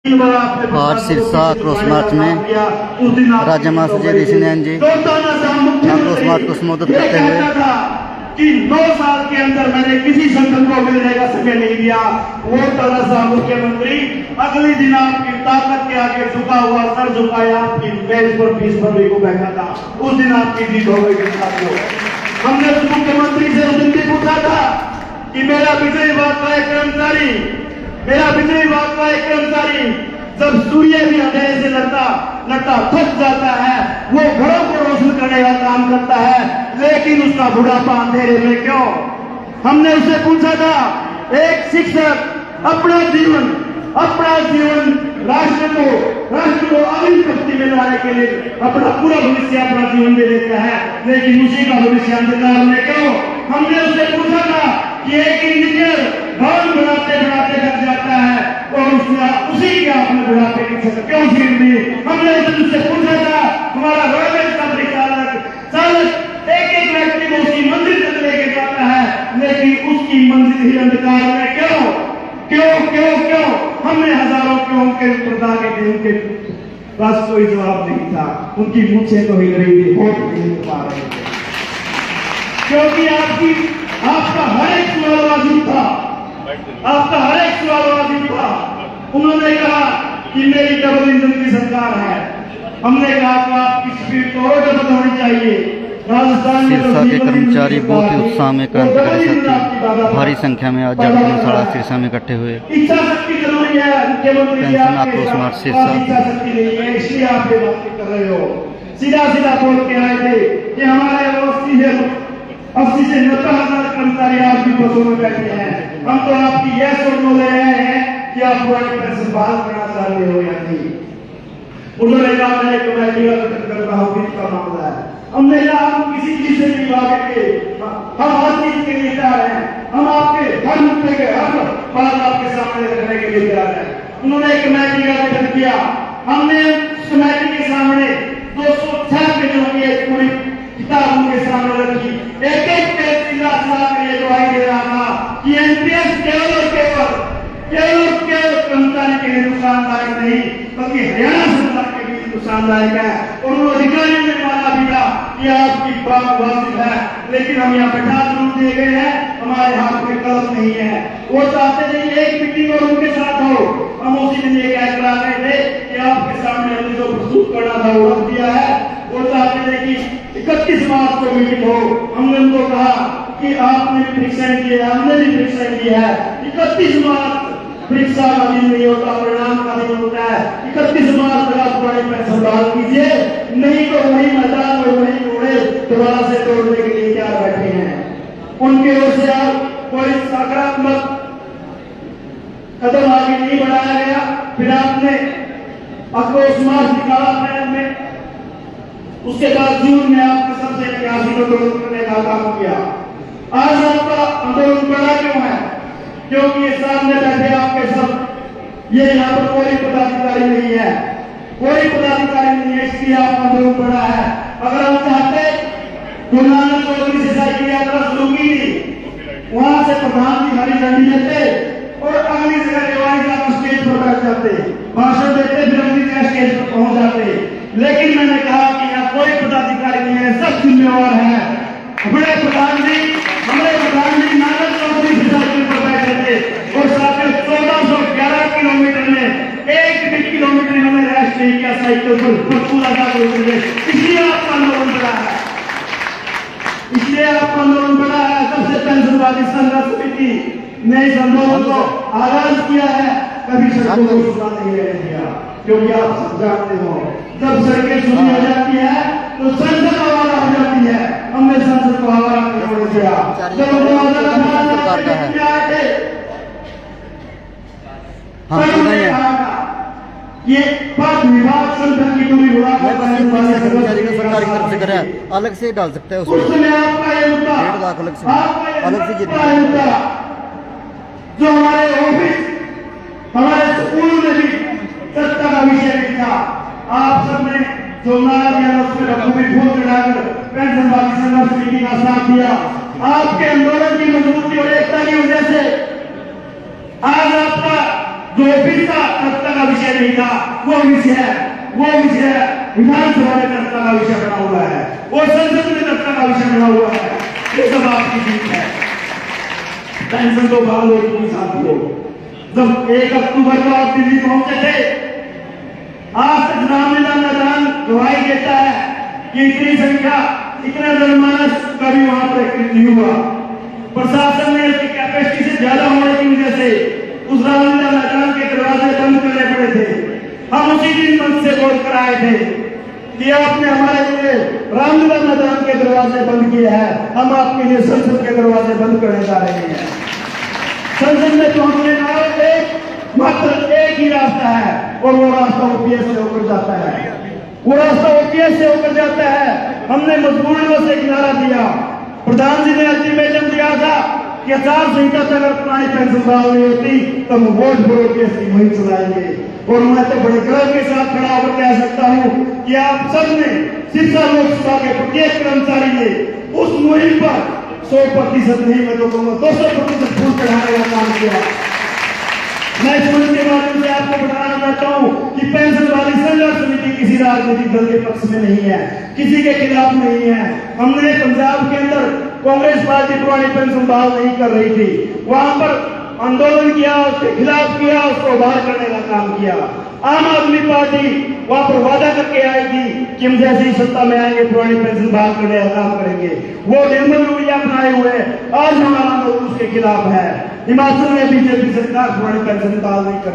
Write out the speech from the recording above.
आज सिरसा क्रॉस मार्च में राज्य महासचिव ऋषि नयन जी क्रॉस मार्च को संबोधित करते हुए कि 9 साल के अंदर मैंने किसी संगठन को मिलने का समय नहीं दिया। वो ताला साहब मुख्यमंत्री अगले दिन आपकी ताकत के आगे झुका हुआ सर झुकाया, आपकी मेज पर 20 फरवरी को बैठा था। उस दिन आपकी जीत हो गई साथियों। हमने उस मुख्यमंत्री से उस दिन भी पूछा था कि मेरा बिजली विभाग का एक कर्मचारी, मेरा बिजली विभाग का एक कर्मचारी जब सूर्य भी अंधेरे से लड़ता थक जाता है, वो घरों को रोशन करने का काम करता है, लेकिन उसका बुढ़ापा अंधेरे में क्यों? हमने उससे पूछा था, एक शिक्षक अपना जीवन राष्ट्र को अगली पंक्ति में लाने के लिए अपना पूरा भविष्य अपना जीवन दे देता है, लेकिन उसी का भविष्य अंधकार में क्यों? हमने उससे पूछा था कि एक इंजीनियर भवन बनाते थक जाता है और उसी के आपने बुढ़ापे की छत क्यों छीन दी? हमने उससे पूछा था, हमारा रोडवेज का चालक एक व्यक्ति को उसकी मंजिल तक लेके जाता है, लेकिन उसकी मंजिल ही अंधकार में क्यों? हमने हजारों क्यों के उत्तर के उनके पास कोई जवाब नहीं था, उनकी मूछें तो हिल रही थी, होठ नहीं पा रहे थे, क्योंकि आपका हर एक सवाल वाजिब था, आपका हर एक सवाल वाजिब था। उन्होंने कहा कि मेरी डबल इंजन की सरकार है। हमने कहा कि आपकी स्पीड तो और डबल होनी चाहिए। राजस्थान सिरसा के कर्मचारी बहुत ही उत्साह में क्रांतिकारी साथी भारी संख्या में आज जागरण सिरसा में इकट्ठे हुए। इच्छा शक्ति जरूरी है मुख्यमंत्री जी, आक्रोश मार्च सिरसा। इच्छा शक्ति नहीं है, इसलिए आप ये बात कर रहे हो। सीधा बोल के आए थे कि हमारे 80 से 90,000 कर्मचारी आज भी बसों में बैठे हैं। हम तो आपकी यह सुन ले रहे हैं कि आप पुरानी पेंशन बहाल करना चाहते हो या नहीं। उन्होंने कहा मैं कमेटी का गठन कर रहा हूँ, का मामला है। हमने कहा हम किसी चीज से नहीं भागेंगे, हम हर चीज के लिए तैयार हैं, हम आपके हर मुद्दे के हर बात आपके सामने रखने के लिए तैयार हैं। उन्होंने एक कमेटी का गठन किया। हमने उस कमेटी के सामने 206 पेजों की एक पूरी किताब उनके सामने रखी। एक पेज चिल्ला के ये गवाही दे रहा था कि एनपीएस केवल कर्मचारी के लिए नुकसानदायक नहीं, बल्कि हरियाणा सरकार के लिए नुकसानदायक है। और उन अधिकारियों ने माना भी था कि आपकी बात वाजिब है, लेकिन हम यहाँ बैठा जरूर दिए गए हैं, हमारे हाथ में कलम नहीं है। वो चाहते थे एक मीटिंग और उनके साथ हो। हम उसी दिन ये कह करा रहे थे कि आपके सामने हमने जो प्रस्तुत करना था वो रख दिया है। वो चाहते थे कि 31 मार्च को मीटिंग हो। हमने उनको कहा कि आपने भी परीक्षण किया, हमने भी परीक्षण किया है। 31 मार्च परीक्षा का दिन नहीं होता, परिणाम का दिन होता है। 31 मार्च तक आप पुरानी पेंशन बहाल कीजिए, नहीं तो वही मैदान और वही घोड़े दोबारा से तोड़ने के लिए तैयार बैठे हैं। उनकी ओर से आप कोई सकारात्मक कदम आगे नहीं बढ़ाया गया। फिर आपने आक्रोश मार्च निकाला अप्रैल में, उसके बाद जून में आपने सबसे ऐतिहासिक आंदोलन करने का काम किया। आज आपका आंदोलन बड़ा क्यों है? क्योंकि ये सामने बैठे आपके सब, ये यहाँ पर कोई पदाधिकारी नहीं है, कोई पदाधिकारी नहीं है, इसलिए आप आंदोलन बड़ा है। अगर हम चाहते गुरु नानक चौधरी से साइकिल यात्रा शुरू की थी, वहां से प्रधान जी हरी झंडी लेते और अगली जगह रेवाड़ी साहब स्टेज पर बैठ जाते, भाषण देते, फिर अगली जगह स्टेज पर पहुंच जाते। लेकिन मैंने कहा कि यहाँ कोई पदाधिकारी नहीं है, सब जिम्मेवार है। हमारे प्रधान जी नानक चौधरी से साइकिल पर बैठे थे और साथ में 1411 किलोमीटर में 1 भी किलोमीटर इन्होंने रेस्ट नहीं किया साइकिल पर पूरा जाकर। इसलिए आपका आंदोलन बड़ा है, इसलिए आपका आंदोलन बड़ा है। सबसे पेंशनवादी संघर्ष समिति ने इस आंदोलन को आगाज किया है, कभी सड़कों को सुना नहीं रहने दिया, क्योंकि आप सब जानते हो जब सड़कें सुनी हो जाती है तो संसद आवारा हो जाती है। हमने संसद को आवारा नहीं होने दिया। जब ये पद विभाग संगठन की दूरी कर्मचारी को सरकार की तरफ से करे, अलग से डाल सकता है उसमें आपका ये मुद्दा 1.5 लाख अलग से जितना जो हमारे ऑफिस हमारे स्कूल में भी चर्चा का विषय भी था। आप सबने जो नारा दिया उसमें फूल चढ़ाकर पेंशनवादी संघर्ष समिति का साथ दिया। आपके आंदोलन की मजबूती और एकता की वजह से आज आपका जो ऑफिस का चर्चा का विषय नहीं था, वो विषय विधानसभा में चर्चा का विषय बना हुआ है, वो संसद में चर्चा का विषय बना हुआ है। ये सब आपकी जीत है। पेंशन तो बहाल हो चुकी साथियों। जब 1 अक्टूबर को आप दिल्ली पहुंचे थे, आज तक रामलीला मैदान गवाही देता है कि इतनी संख्या, इतना जनमानस कभी वहां पर एकत्रित नहीं हुआ। प्रशासन ने उसकी कैपेसिटी से ज्यादा होने की वजह से उस रामलीला मैदान के दरवाजे बंद करने पड़े थे। हम उसी दिन मंच से बोल कर आए थे कि आपने हमारे लिए रामलीला मैदान के दरवाजे बंद किए हैं, हम आपके लिए संसद के दरवाजे बंद करने जा रहे हैं। संसद में पहुंचने का मात्र एक ही रास्ता है, और वो रास्ता ओपीएस से होकर जाता है। वो रास्ता ओपीएस से होकर जाता है। हमने मजबूरियों से किनारा दिया। प्रधान जी ने अल्टीमेटम दिया था कि आचार संहिता से अगर पुरानी पेंशन बहाल नहीं होती तो हम वोट for ओपीएस की मुहिम चलाएंगे। और मैं तो बड़े गर्व के साथ खड़ा होकर कह सकता हूं कि आप सब ने, शिक्षा लोकसभा के प्रत्येक कर्मचारी ने उस मुहिम पर 100% नहीं, मैं तो कहूंगा 200% फूल चढ़ाने का काम किया। मैं इस मंच के माध्यम से आपको बताना चाहता हूं कि पेंशन वाली संघर्ष समिति किसी राजनीतिक दल के पक्ष में नहीं है, किसी के खिलाफ नहीं है। हमने पंजाब के अंदर कांग्रेस पार्टी पुरानी पेंशन बहाल नहीं कर रही थी, वहां पर आंदोलन किया, उसके खिलाफ किया, उसको बाहर करने का काम किया। आम आदमी पार्टी वहां पर वादा करके आई थी कि हम जैसे ही सत्ता में आएंगे पुरानी पेंशन बहाल करने का काम करेंगे। वो निर्मल रवैया अपनाए हुए आज हमारा आंदोलन उसके खिलाफ है। हिमाचल में बीजेपी सरकार पुरानी पेंशन बहाल नहीं कर